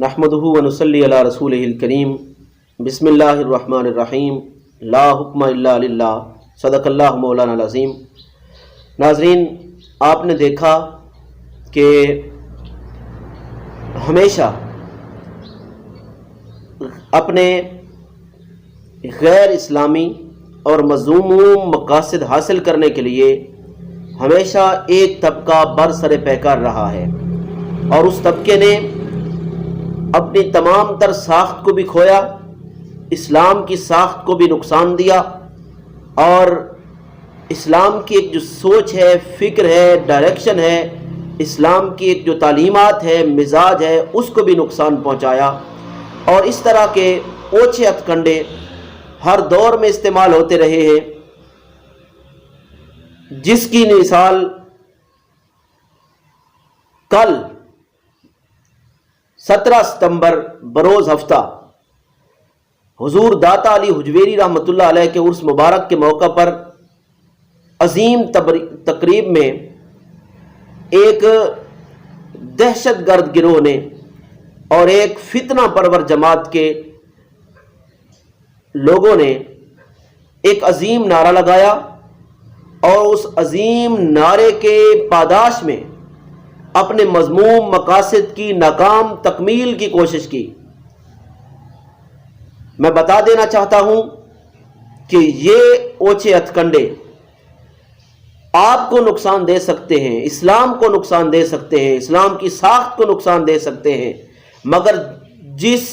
نحمدہ ونصلی علی رسولہ الکریم بسم اللہ الرحمن الرحیم لا حکم الا للہ صدق اللہ مولانا العظیم۔ ناظرین، آپ نے دیکھا کہ ہمیشہ اپنے غیر اسلامی اور مذموم مقاصد حاصل کرنے کے لیے ہمیشہ ایک طبقہ برسر پیکار رہا ہے، اور اس طبقے نے اپنی تمام تر ساخت کو بھی کھویا، اسلام کی ساخت کو بھی نقصان دیا، اور اسلام کی ایک جو سوچ ہے، فکر ہے، ڈائریکشن ہے، اسلام کی ایک جو تعلیمات ہے، مزاج ہے، اس کو بھی نقصان پہنچایا۔ اور اس طرح کے اوچھے ہتھ ہر دور میں استعمال ہوتے رہے ہیں، جس کی مثال کل 17 ستمبر بروز ہفتہ حضور داتا علی حجویری رحمۃ اللہ علیہ کے عرس مبارک کے موقع پر عظیم تقریب میں ایک دہشت گرد گروہ نے اور ایک فتنہ پرور جماعت کے لوگوں نے ایک عظیم نعرہ لگایا، اور اس عظیم نعرے کے پاداش میں اپنے مذموم مقاصد کی ناکام تکمیل کی کوشش کی۔ میں بتا دینا چاہتا ہوں کہ یہ اوچھے ہتھ کنڈے آپ کو نقصان دے سکتے ہیں، اسلام کو نقصان دے سکتے ہیں، اسلام کی ساخت کو نقصان دے سکتے ہیں، مگر جس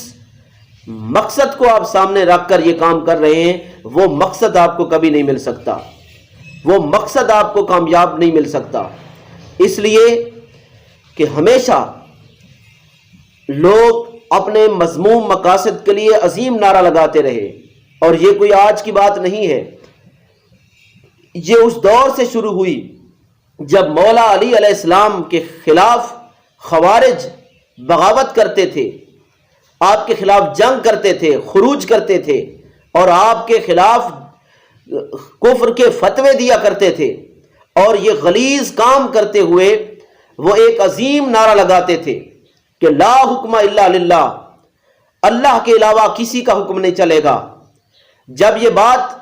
مقصد کو آپ سامنے رکھ کر یہ کام کر رہے ہیں، وہ مقصد آپ کو کبھی نہیں مل سکتا، وہ مقصد آپ کو کامیاب نہیں مل سکتا۔ اس لیے کہ ہمیشہ لوگ اپنے مذموم مقاصد کے لیے عظیم نعرہ لگاتے رہے، اور یہ کوئی آج کی بات نہیں ہے، یہ اس دور سے شروع ہوئی جب مولا علی علیہ السلام کے خلاف خوارج بغاوت کرتے تھے، آپ کے خلاف جنگ کرتے تھے، خروج کرتے تھے، اور آپ کے خلاف کفر کے فتوے دیا کرتے تھے، اور یہ غلیظ کام کرتے ہوئے وہ ایک عظیم نعرہ لگاتے تھے کہ لا حکم الا للہ، اللہ کے علاوہ کسی کا حکم نہیں چلے گا۔ جب یہ بات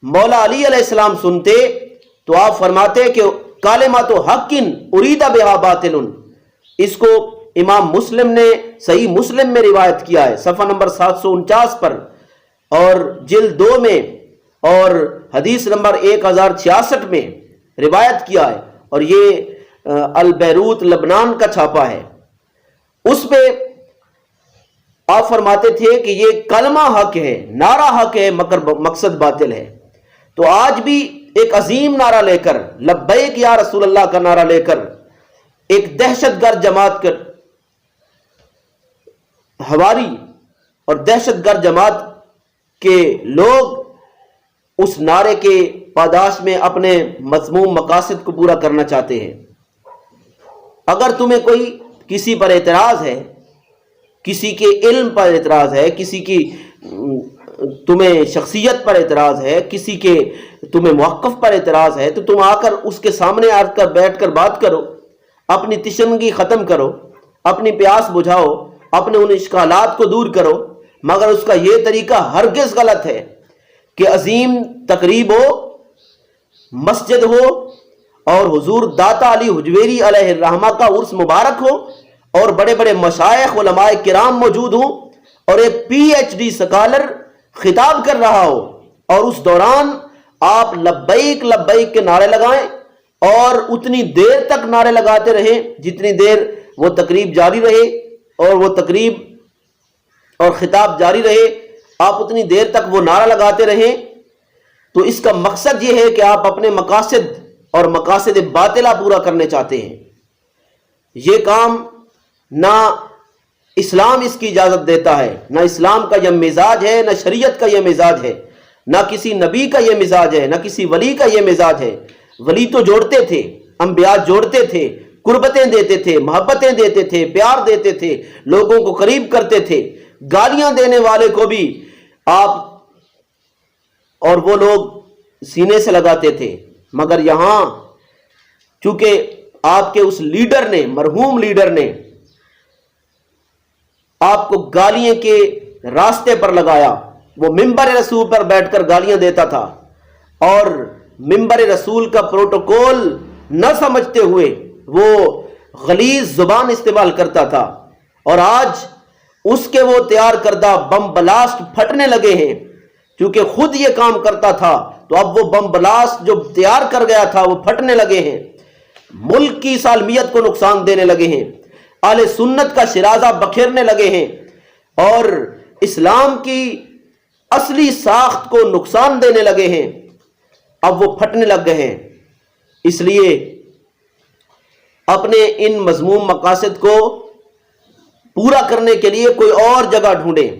مولا علی علیہ السلام سنتے تو آپ فرماتے کہ کلمۃ حق ارید بہا باطل، اس کو امام مسلم نے صحیح مسلم میں روایت کیا ہے، صفحہ نمبر 749 پر، اور جلد 2 میں، اور حدیث نمبر 1066 میں روایت کیا ہے، اور یہ البیروت لبنان کا چھاپا ہے۔ اس پہ آپ فرماتے تھے کہ یہ کلمہ حق ہے، نعرہ حق ہے، مگر مقصد باطل ہے۔ تو آج بھی ایک عظیم نعرہ لے کر، لبیک یا رسول اللہ کا نعرہ لے کر، ایک دہشت گرد جماعت کر ہواری اور دہشت گرد جماعت کے لوگ اس نعرے کے پاداش میں اپنے مذموم مقاصد کو پورا کرنا چاہتے ہیں۔ اگر تمہیں کوئی کسی پر اعتراض ہے، کسی کے علم پر اعتراض ہے، کسی کی تمہیں شخصیت پر اعتراض ہے، کسی کے تمہیں موقف پر اعتراض ہے، تو تم آ کر اس کے سامنے آ کر بیٹھ کر بات کرو، اپنی تشنگی ختم کرو، اپنی پیاس بجھاؤ، اپنے ان اشکالات کو دور کرو۔ مگر اس کا یہ طریقہ ہرگز غلط ہے کہ عظیم تقریب ہو، مسجد ہو، اور حضور داتا علی حجویری علیہ الرحمہ کا عرس مبارک ہو، اور بڑے بڑے مشائخ علماء کرام موجود ہوں، اور ایک PhD سکالر خطاب کر رہا ہو، اور اس دوران آپ لبیک لبیک کے نعرے لگائیں، اور اتنی دیر تک نعرے لگاتے رہیں جتنی دیر وہ تقریب جاری رہے، اور وہ تقریب اور خطاب جاری رہے، آپ اتنی دیر تک وہ نعرہ لگاتے رہیں، تو اس کا مقصد یہ ہے کہ آپ اپنے مقاصد اور مقاصد باطلہ پورا کرنے چاہتے ہیں۔ یہ کام نہ اسلام اس کی اجازت دیتا ہے، نہ اسلام کا یہ مزاج ہے، نہ شریعت کا یہ مزاج ہے، نہ کسی نبی کا یہ مزاج ہے، نہ کسی ولی کا یہ مزاج ہے۔ ولی تو جوڑتے تھے، انبیاء جوڑتے تھے، قربتیں دیتے تھے، محبتیں دیتے تھے، پیار دیتے تھے، لوگوں کو قریب کرتے تھے، گالیاں دینے والے کو بھی آپ اور وہ لوگ سینے سے لگاتے تھے۔ مگر یہاں چونکہ آپ کے اس لیڈر نے، مرحوم لیڈر نے آپ کو گالیاں کے راستے پر لگایا، وہ ممبر رسول پر بیٹھ کر گالیاں دیتا تھا اور ممبر رسول کا پروٹوکول نہ سمجھتے ہوئے وہ غلیظ زبان استعمال کرتا تھا، اور آج اس کے وہ تیار کردہ بم بلاسٹ پھٹنے لگے ہیں۔ کیونکہ خود یہ کام کرتا تھا تو اب وہ بم بلاسٹ جو تیار کر گیا تھا وہ پھٹنے لگے ہیں، ملک کی سالمیت کو نقصان دینے لگے ہیں، اہل سنت کا شرازہ بکھیرنے لگے ہیں اور اسلام کی اصلی ساخت کو نقصان دینے لگے ہیں۔ اب وہ پھٹنے لگ گئے ہیں۔ اس لیے اپنے ان مذموم مقاصد کو پورا کرنے کے لیے کوئی اور جگہ ڈھونڈیں،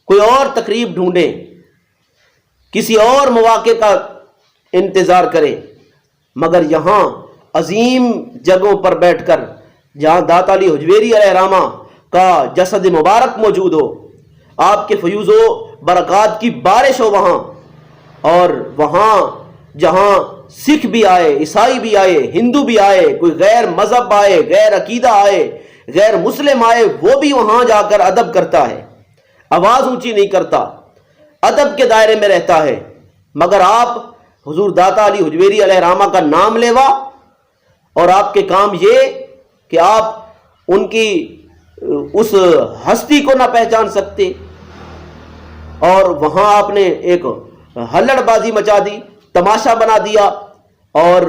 کوئی اور تقریب ڈھونڈیں، کسی اور مواقع کا انتظار کریں، مگر یہاں عظیم جگہوں پر بیٹھ کر جہاں داتا علی حجویری علیہ الرحمہ کا جسد مبارک موجود ہو، آپ کے فیوز و برکات کی بارش ہو وہاں، اور وہاں جہاں سکھ بھی آئے، عیسائی بھی آئے، ہندو بھی آئے، کوئی غیر مذہب آئے، غیر عقیدہ آئے، غیر مسلم آئے، وہ بھی وہاں جا کر ادب کرتا ہے، آواز اونچی نہیں کرتا، ادب کے دائرے میں رہتا ہے، مگر آپ حضور داتا علی حجویری علیہ الرحمہ کا نام لیوا اور آپ کے کام یہ کہ آپ ان کی اس ہستی کو نہ پہچان سکتے، اور وہاں آپ نے ایک ہلڑ بازی مچا دی، تماشا بنا دیا اور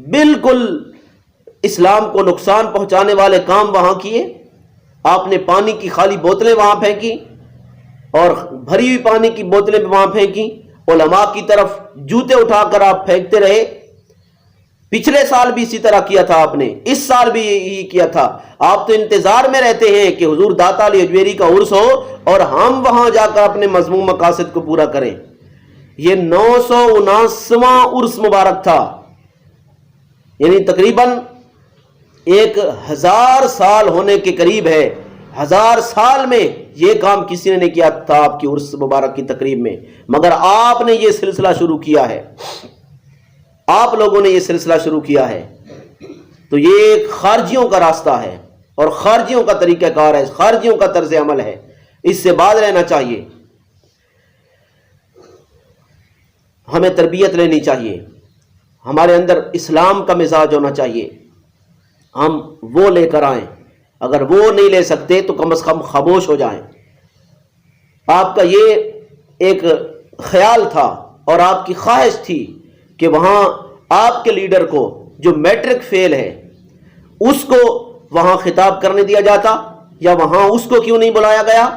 بالکل اسلام کو نقصان پہنچانے والے کام وہاں کیے۔ آپ نے پانی کی خالی بوتلیں وہاں پھینکی اور بھری ہوئی پانی کی بوتلیں وہاں پھینکی، علماء کی طرف جوتے اٹھا کر آپ پھینکتے رہے۔ پچھلے سال بھی اسی طرح کیا تھا آپ نے، اس سال بھی یہی کیا تھا۔ آپ تو انتظار میں رہتے ہیں کہ حضور داتا علی حجویری کا عرس ہو اور ہم وہاں جا کر اپنے مذموم مقاصد کو پورا کریں۔ یہ 979واں عرس مبارک تھا، یعنی تقریباً 1000 سال ہونے کے قریب ہے۔ 1000 سال میں یہ کام کسی نے نہیں کیا تھا آپ کی عرس مبارک کی تقریب میں، مگر آپ نے یہ سلسلہ شروع کیا ہے، آپ لوگوں نے یہ سلسلہ شروع کیا ہے۔ تو یہ ایک خارجیوں کا راستہ ہے اور خارجیوں کا طریقہ کار ہے، خارجیوں کا طرز عمل ہے، اس سے باز رہنا چاہیے۔ ہمیں تربیت لینی چاہیے، ہمارے اندر اسلام کا مزاج ہونا چاہیے، ہم وہ لے کر آئیں۔ اگر وہ نہیں لے سکتے تو کم از کم خاموش ہو جائیں۔ آپ کا یہ ایک خیال تھا اور آپ کی خواہش تھی کہ وہاں آپ کے لیڈر کو جو میٹرک فیل ہے اس کو وہاں خطاب کرنے دیا جاتا، یا وہاں اس کو کیوں نہیں بلایا گیا؟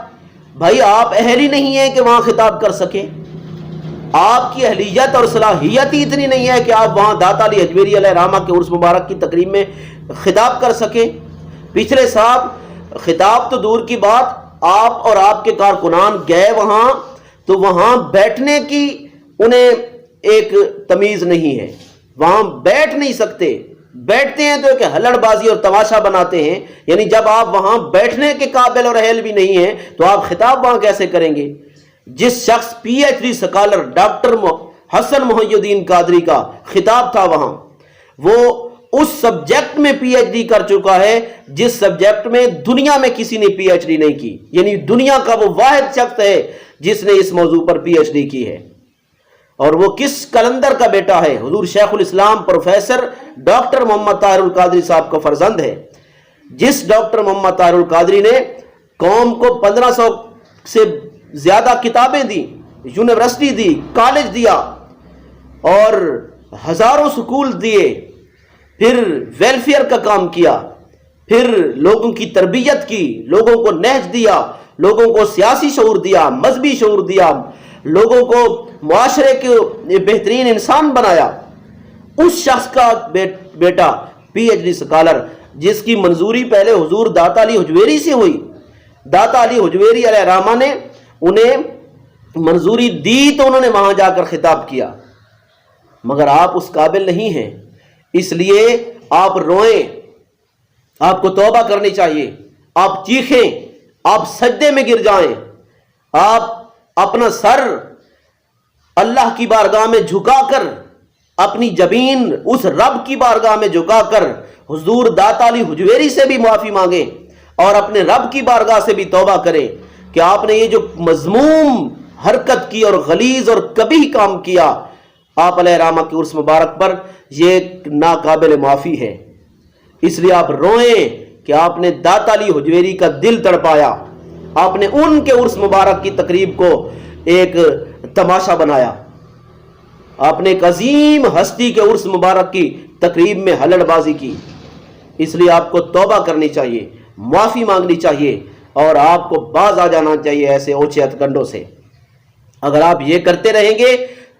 بھائی آپ اہل ہی نہیں ہیں کہ وہاں خطاب کر سکے، آپ کی اہلیت اور صلاحیت ہی اتنی نہیں ہے کہ آپ وہاں داتا علی حجویری علیہ الرحمہ کے عرس مبارک کی تقریب میں خطاب کر سکے۔ پچھلے سال خطاب تو دور کی بات، آپ اور آپ کے کارکنان گئے وہاں تو وہاں بیٹھنے کی انہیں ایک تمیز نہیں ہے، وہاں بیٹھ نہیں سکتے، بیٹھتے ہیں تو ایک ہلڑ بازی اور تماشا بناتے ہیں۔ یعنی جب آپ وہاں بیٹھنے کے قابل اور اہل بھی نہیں ہیں تو آپ خطاب وہاں کیسے کریں گے؟ جس شخص P H D scholar doctor Hassan Mohiuddin Qadri کا خطاب تھا وہاں، وہ اس سبجیکٹ میں پی ایچ ڈی کر چکا ہے جس سبجیکٹ میں دنیا میں کسی نے پی ایچ ڈی نہیں کی، یعنی دنیا کا وہ واحد شخص ہے جس نے اس موضوع پر پی ایچ ڈی کی ہے۔ اور وہ کس کلندر کا بیٹا ہے؟ حضور شیخ الاسلام پروفیسر ڈاکٹر محمد طاہر القادری صاحب کا فرزند ہے، جس ڈاکٹر محمد طاہر القادری نے قوم کو 1500 سے زیادہ کتابیں دی، یونیورسٹی دی، کالج دیا اور ہزاروں سکول دیے، پھر ویلفیئر کا کام کیا، پھر لوگوں کی تربیت کی، لوگوں کو نہج دیا، لوگوں کو سیاسی شعور دیا، مذہبی شعور دیا، لوگوں کو معاشرے کے بہترین انسان بنایا۔ اس شخص کا بیٹا پی ایچ ڈی سکالر، جس کی منظوری پہلے حضور داتا علی حجویری سے ہوئی، داتا علی حجویری علیہ الرحمہ نے انہیں منظوری دی تو انہوں نے وہاں جا کر خطاب کیا، مگر آپ اس قابل نہیں ہیں، اس لیے آپ روئیں، آپ کو توبہ کرنی چاہیے، آپ چیخیں، آپ سجدے میں گر جائیں، آپ اپنا سر اللہ کی بارگاہ میں جھکا کر، اپنی جبین اس رب کی بارگاہ میں جھکا کر حضور داتا علی حجویری سے بھی معافی مانگیں، اور اپنے رب کی بارگاہ سے بھی توبہ کریں کہ آپ نے یہ جو مذموم حرکت کی اور غلیظ اور کبیح کام کیا آپ علیہ الرحمہ کے عرس مبارک پر، یہ ناقابل معافی ہے۔ اس لیے آپ روئیں کہ آپ نے داتا علی حجویری کا دل تڑپایا، آپ نے ان کے عرس مبارک کی تقریب کو ایک تماشا بنایا، آپ نے ایک عظیم ہستی کے عرس مبارک کی تقریب میں ہلڑ بازی کی۔ اس لیے آپ کو توبہ کرنی چاہیے، معافی مانگنی چاہیے، اور آپ کو باز آ جانا چاہیے ایسے اوچے ہتھ سے۔ اگر آپ یہ کرتے رہیں گے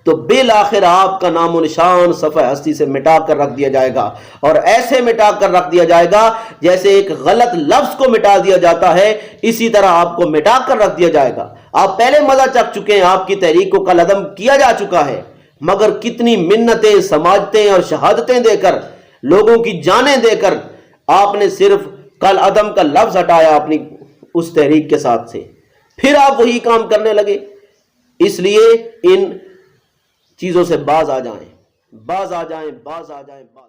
تو بالآخر آپ کا نام و نشان صفحہ ہستی سے مٹا کر رکھ دیا جائے گا، اور ایسے مٹا کر رکھ دیا جائے گا جیسے ایک غلط لفظ کو مٹا دیا جاتا ہے، اسی طرح آپ کو مٹا کر رکھ دیا جائے گا۔ آپ پہلے مزہ چکھ چکے ہیں، آپ کی تحریک کو کل عدم کیا جا چکا ہے، مگر کتنی منتیں، سماجتیں اور شہادتیں دے کر، لوگوں کی جانیں دے کر آپ نے صرف کل عدم کا لفظ ہٹایا اپنی اس تحریک کے ساتھ سے، پھر آپ وہی کام کرنے لگے۔ اس لیے ان چیزوں سے باز آ جائیں، باز آ جائیں، باز آ جائیں، باز